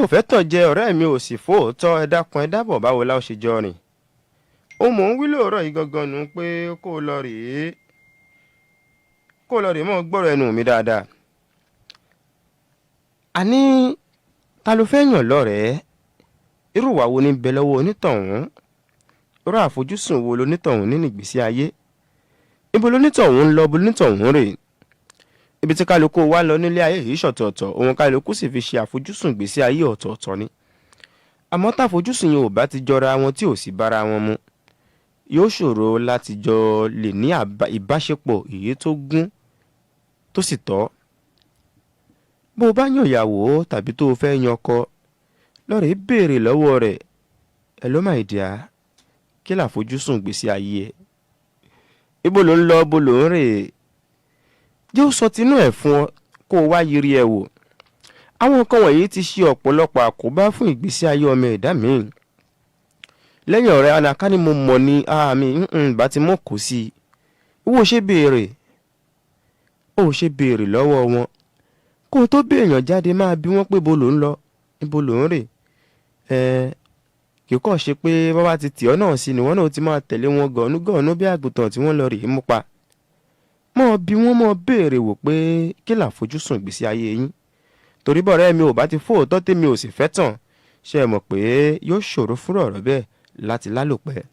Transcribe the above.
ò fẹ́ tàn jẹ ọ̀rẹ́ mi ò sì fóòótọ́ ẹ dákun ẹ dábọ̀ báwo la ó ṣe jọ rìn. ó mò ń wí lóòrọ̀ yìí gangan nù pé kó o lọ rèé mọ́ gbọ́rọ̀ ẹnu mi dáadáa. àní ta ló fẹ́ yàn lọ́rẹ̀ẹ́? irú ìwà wo ní bẹ lọ́wọ́ onítọ̀hún? irú àfojúsùn wo lonítọ̀hún nínú ìgbésí ayé? ibo lonítọ̀hún ń lọ, ibo lonítọ̀hún rè? ibi tí kálukú wá lọ nílé ayé yìí ṣọ̀tọ̀ọ̀tọ̀, òun kálukú sì fi ṣe àfojúsùn ìgbésí ayé ọ̀tọ̀ọ̀tọ̀ ni. àmọ́ táfojúsùn yẹn ò bá ti jọra wọn tí ò sì bára wọn mu, yóò ṣòro láti jọ lè ní ìbáṣepọ̀ èyí tó gún tó sì tọ́. bó o bá yàn ìyàwó tàbí tó o fẹ́ yan ọkọ, lọ́rẹ̀ẹ́ béèrè lọ́wọ́ rẹ̀, ẹ ló máa dìá, kí làfojúsùn ìgbésí ayé ẹ? ibo ló ń lọ, ibo ló ń rè? jẹ́ ó sọ tinú ẹ̀ fún ọ kó o wá yiri ẹ̀ wò. àwọn nǹkan wọ̀nyí ti ṣe ọ̀pọ̀lọpọ̀ àkóbá fún ìgbésí ayé ọmọ ẹ̀dá míì. lẹ́yìn ọ̀rẹ́ anaká ni mo mọ̀ ní àmì bá ti mọ̀ kó sí i. ìwọ ò ṣe béèrè lọ́wọ́ wọn kó o tó béèyàn jáde, máa bi wọ́n pé ibo ló ń lọ, ibo ló ń rè. kì í kàn ṣe pé bàbá ti tì ọ́ náà sí ni wọ́n náà ti máa tẹ̀lé wọn gọ̀ọ́nú bí àgùntàn tí wọ́n lọ rèé mú pa. mọ́ bí wọ́n mọ́ béèrè wò pé kí làfojúsùn ìgbésí ayé yín. torí bọ̀rẹ́ mi ò bá ti fóòótọ́ tèmi ò sì fẹ́ tàn, ṣe é mọ̀ pé yóò ṣòro fúnra ọ̀rọ̀ bẹ́ẹ̀ láti lálòpẹ́.